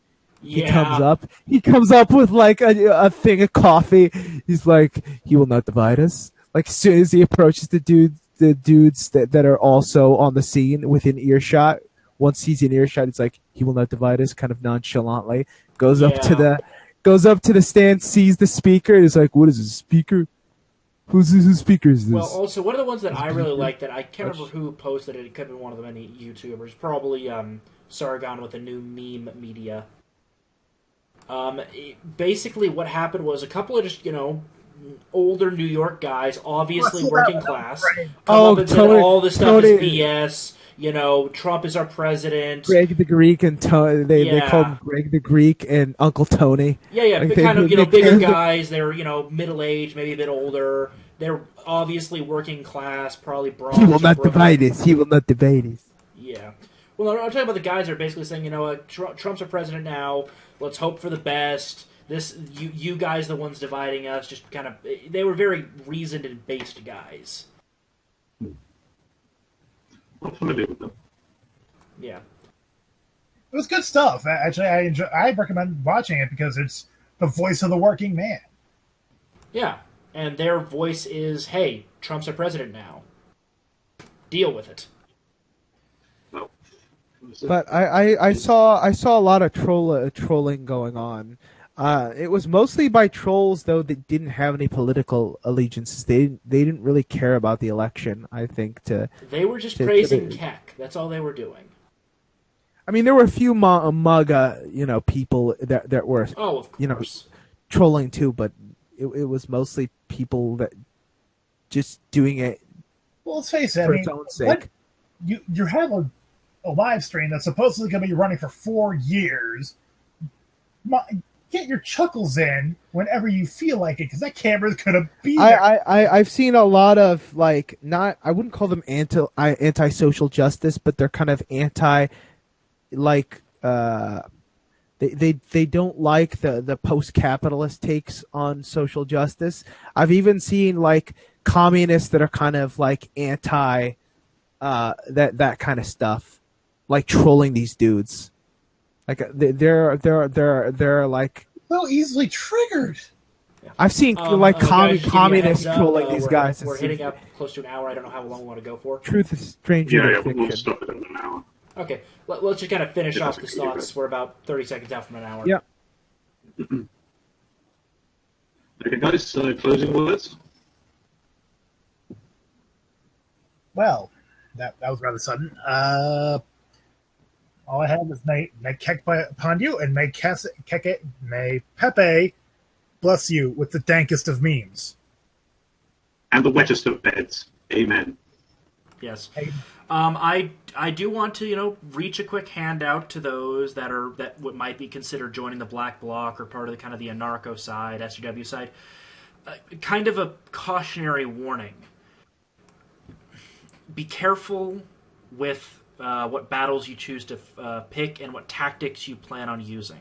Yeah. He comes up with like a thing of coffee. He's like, "He will not divide us." Like as soon as he approaches the dudes that are also on the scene within earshot. Once he's in earshot, it's like, "He will not divide us," kind of nonchalantly. Goes up to the stand, sees the speaker, and is like, "What is this speaker? Whose speaker is this?" Well, also one of the ones that I really like that I can't remember who posted it. It could have been one of them, any YouTubers, probably Sargon with the new meme media. Basically, what happened was a couple of just older New York guys, obviously working class, come up and said all this stuff is BS. Trump is our president. Greg the Greek and they called him Greg the Greek and Uncle Tony. Yeah, like kind of bigger guys. They're middle aged, maybe a bit older. They're obviously working class, probably bronze. He will not divide us. He will not divide us. Yeah. Well, I'm talking about the guys that are basically saying, Trump's our president now. Let's hope for the best. You guys, the ones dividing us, just kind of. They were very reasoned and based guys. I'm familiar with them. Yeah. It was good stuff. Actually, I recommend watching it because it's the voice of the working man. Yeah, and their voice is, "Hey, Trump's our president now. Deal with it." No. But I saw a lot of trolling going on. It was mostly by trolls though that didn't have any political allegiances. They didn't really care about the election. I think they were just praising Keck. That's all they were doing. I mean, there were a few MAGA, people that were, of course, trolling too. But it was mostly people that just doing it. Well, let's face it. For its own sake. You have a live stream that's supposedly going to be running for 4 years. Get get your chuckles in whenever you feel like it, because that camera's gonna be there. I've seen a lot of like not I wouldn't call them anti social justice, but they're kind of anti like they don't like the post capitalist takes on social justice. I've even seen like communists that are kind of like anti that kind of stuff, like trolling these dudes. Like they're like so easily triggered. I've seen like communists trolling these guys. We're hitting up close to an hour. I don't know how long we want to go for. Truth is stranger than fiction. We'll stop it in an hour. Okay, let's just kind of finish off the thoughts. We're about 30 seconds out from an hour. Yeah. Okay, guys, closing words? Well, that was rather sudden. All I have is may kek upon you, and may Pepe bless you with the dankest of memes. And the wettest of beds. Amen. Yes. I do want to reach a quick handout to those that might be considered joining the Black Bloc or part of the kind of the anarcho side, SJW side. Kind of a cautionary warning. Be careful with what battles you choose to pick and what tactics you plan on using.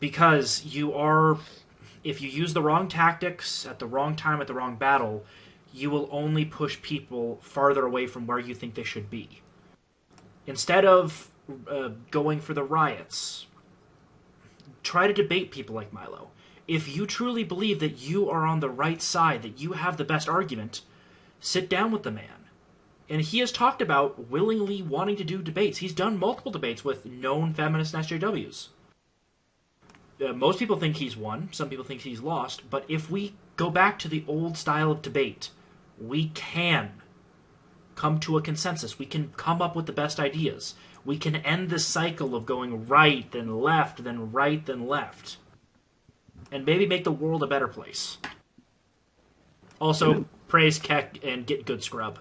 Because if you use the wrong tactics at the wrong time at the wrong battle, you will only push people farther away from where you think they should be. Instead of going for the riots, try to debate people like Milo. If you truly believe that you are on the right side, that you have the best argument, sit down with the man. And he has talked about willingly wanting to do debates. He's done multiple debates with known feminist SJWs. Most people think he's won. Some people think he's lost. But if we go back to the old style of debate, we can come to a consensus. We can come up with the best ideas. We can end this cycle of going right, then left, then right, then left. And maybe make the world a better place. Also, praise Keck and get good scrub.